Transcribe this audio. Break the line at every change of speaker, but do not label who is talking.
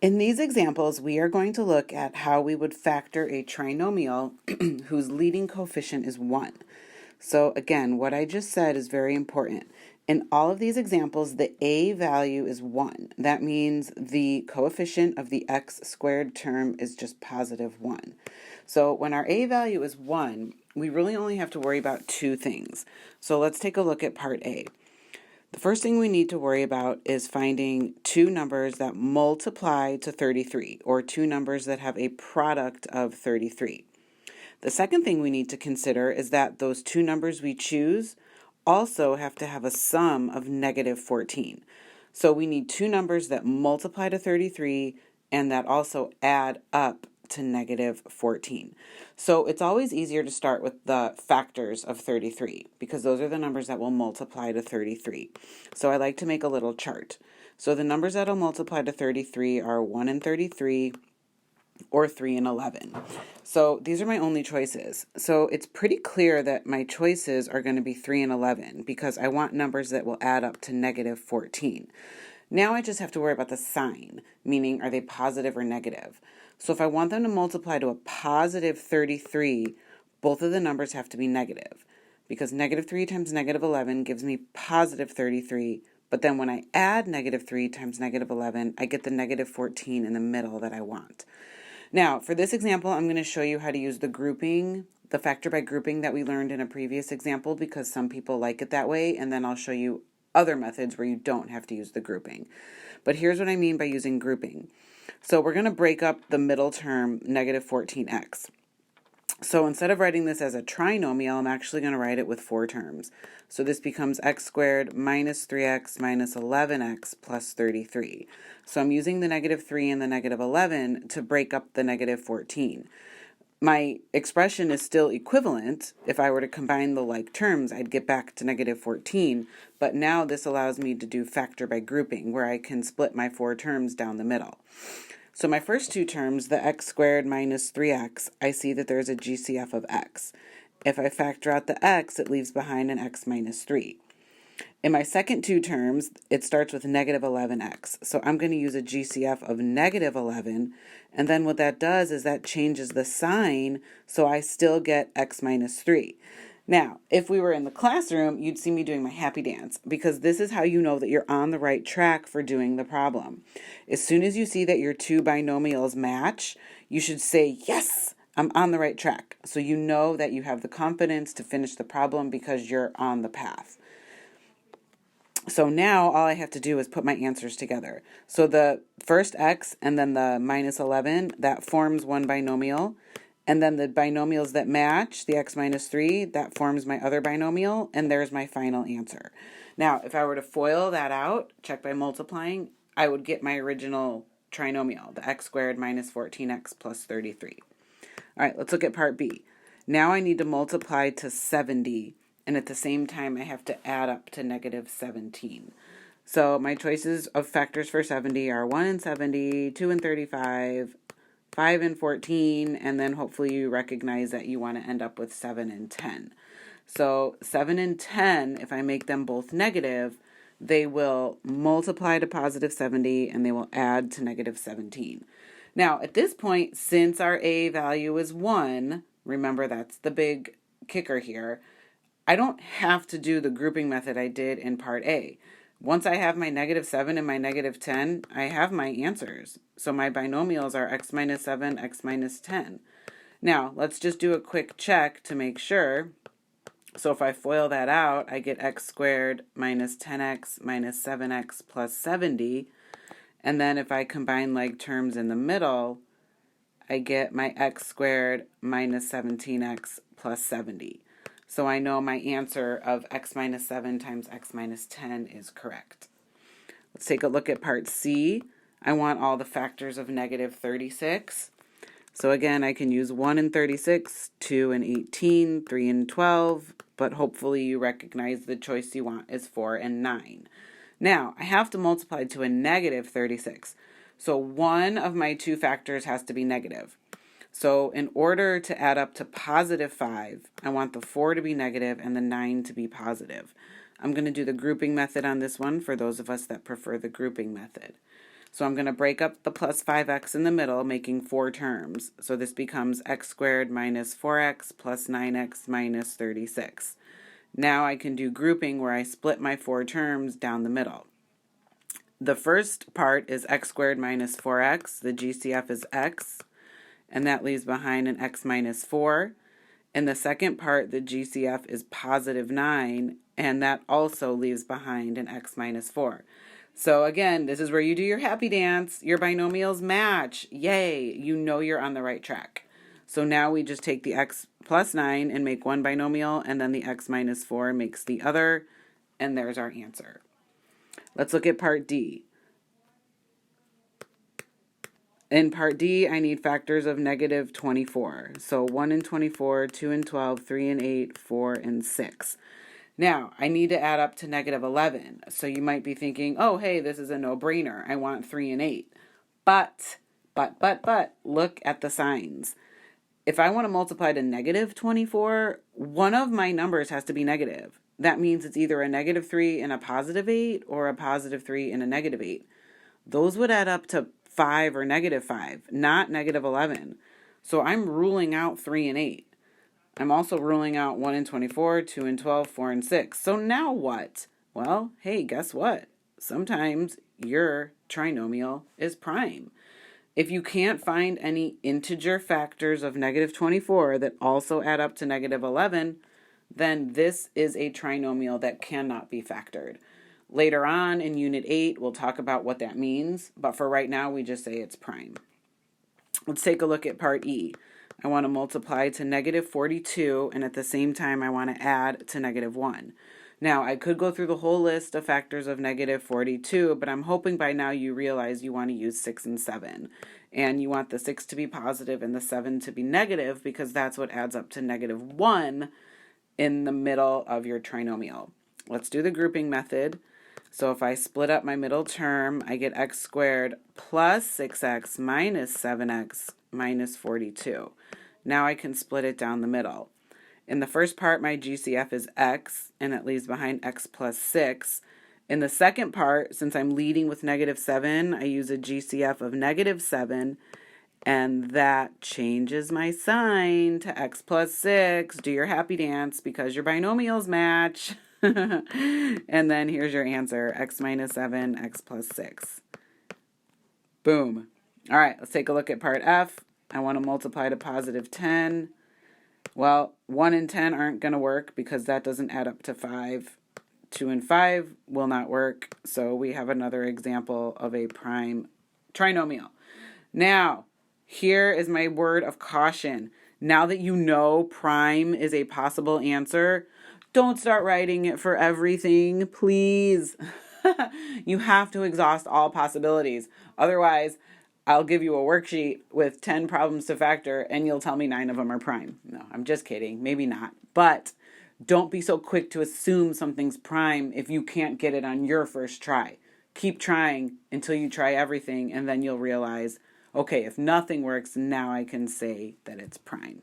In these examples, we are going to look at how we would factor a trinomial whose leading coefficient is 1. So again, what I just said is very important. In all of these examples, the a value is 1. That means the coefficient of the x squared term is just positive 1. So when our a value is 1, we really only have to worry about two things. So let's take a look at part A. The first thing we need to worry about is finding two numbers that multiply to 33, or two numbers that have a product of 33. The second thing we need to consider is that those two numbers we choose also have to have a sum of negative 14. So we need two numbers that multiply to 33 and that also add up to negative 14. So it's always easier to start with the factors of 33 because those are the numbers that will multiply to 33. So I like to make a little chart. So the numbers that will multiply to 33 are 1 and 33, or 3 and 11. So these are my only choices. So it's pretty clear that my choices are going to be 3 and 11 because I want numbers that will add up to negative 14. Now I just have to worry about the sign, meaning are they positive or negative? So if I want them to multiply to a positive 33, both of the numbers have to be negative because negative 3 times negative 11 gives me positive 33. But then when I add negative 3 times negative 11, I get the negative 14 in the middle that I want. Now, for this example, I'm going to show you how to use the grouping, the factor by grouping that we learned in a previous example because some people like it that way, and then I'll show you other methods where you don't have to use the grouping. But here's what I mean by using grouping. So we're going to break up the middle term, negative 14x. So instead of writing this as a trinomial, I'm actually going to write it with 4 terms. So this becomes x squared minus 3x minus 11x plus 33. So I'm using the negative 3 and the negative 11 to break up the negative 14. My expression is still equivalent. If I were to combine the like terms, I'd get back to negative 14. But now this allows me to do factor by grouping, where I can split my 4 terms down the middle. So my first two terms, the x squared minus 3x, I see that there's a GCF of x. If I factor out the x, it leaves behind an x minus 3. In my second two terms, it starts with negative 11x. So I'm going to use a GCF of negative 11. And then what that does is that changes the sign, so I still get x minus 3. Now, if we were in the classroom, you'd see me doing my happy dance because this is how you know that you're on the right track for doing the problem. As soon as you see that your two binomials match, you should say, yes, I'm on the right track. So you know that you have the confidence to finish the problem because you're on the path. So now all I have to do is put my answers together. So the first x and then the minus 11, that forms one binomial. And then the binomials that match, the x minus 3, that forms my other binomial, and there's my final answer. Now, if I were to FOIL that out, check by multiplying, I would get my original trinomial, the x squared minus 14x plus 33. All right, let's look at part B. Now I need to multiply to 70, and at the same time I have to add up to negative 17. So my choices of factors for 70 are 1 and 70, 2 and 35, 5 and 14, and then hopefully you recognize that you want to end up with 7 and 10. So 7 and 10, if I make them both negative, they will multiply to positive 70 and they will add to negative 17. Now, at this point, since our a value is 1, remember that's the big kicker here, I don't have to do the grouping method I did in part A. Once I have my negative 7 and my negative 10, I have my answers. So my binomials are x minus 7, x minus 10. Now, let's just do a quick check to make sure. So if I FOIL that out, I get x squared minus 10x minus 7x plus 70. And then if I combine like terms in the middle, I get my x squared minus 17x plus 70. So I know my answer of x minus 7 times x minus 10 is correct. Let's take a look at part C. I want all the factors of negative 36. So again, I can use 1 and 36, 2 and 18, 3 and 12, but hopefully you recognize the choice you want is 4 and 9. Now, I have to multiply to a negative 36. So one of my two factors has to be negative. So in order to add up to positive 5, I want the 4 to be negative and the 9 to be positive. I'm going to do the grouping method on this one for those of us that prefer the grouping method. So I'm going to break up the plus 5x in the middle, making 4 terms. So this becomes x squared minus 4x plus 9x minus 36. Now I can do grouping where I split my 4 terms down the middle. The first part is x squared minus 4x. The GCF is x, and that leaves behind an x minus 4. In the second part, the GCF is positive 9, and that also leaves behind an x minus 4. So again, this is where you do your happy dance. Your binomials match. Yay, you know you're on the right track. So now we just take the x plus 9 and make one binomial, and then the x minus 4 makes the other, and there's our answer. Let's look at part D. In part D, I need factors of negative 24. So 1 and 24, 2 and 12, 3 and 8, 4 and 6. Now, I need to add up to negative 11. So you might be thinking, oh, hey, this is a no-brainer. I want 3 and 8. But, look at the signs. If I want to multiply to negative 24, one of my numbers has to be negative. That means it's either a negative 3 and a positive 8 or a positive 3 and a negative 8. Those would add up to 5 or negative 5, not negative 11. So I'm ruling out 3 and 8. I'm also ruling out 1 and 24, 2 and 12, 4 and 6. So now what? Well, hey, guess what? Sometimes your trinomial is prime. If you can't find any integer factors of negative 24 that also add up to negative 11, then this is a trinomial that cannot be factored. Later on in Unit 8, we'll talk about what that means, but for right now, we just say it's prime. Let's take a look at part E. I want to multiply to negative 42, and at the same time, I want to add to negative 1. Now, I could go through the whole list of factors of negative 42, but I'm hoping by now you realize you want to use 6 and 7. And you want the 6 to be positive and the 7 to be negative because that's what adds up to negative 1 in the middle of your trinomial. Let's do the grouping method. So if I split up my middle term, I get x squared plus 6x minus 7x minus 42. Now I can split it down the middle. In the first part, my GCF is x, and it leaves behind x plus 6. In the second part, since I'm leading with negative 7, I use a GCF of negative 7, and that changes my sign to x plus 6. Do your happy dance because your binomials match. And then here's your answer, x minus 7, x plus 6. Boom. All right, let's take a look at part F. I want to multiply to positive 10. Well, 1 and 10 aren't going to work because that doesn't add up to 5. 2 and 5 will not work, so we have another example of a prime trinomial. Now, here is my word of caution. Now that you know prime is a possible answer, don't start writing it for everything, please. You have to exhaust all possibilities. Otherwise, I'll give you a worksheet with 10 problems to factor, and you'll tell me 9 of them are prime. No, I'm just kidding. Maybe not. But don't be so quick to assume something's prime if you can't get it on your first try. Keep trying until you try everything, and then you'll realize, okay, if nothing works, now I can say that it's prime.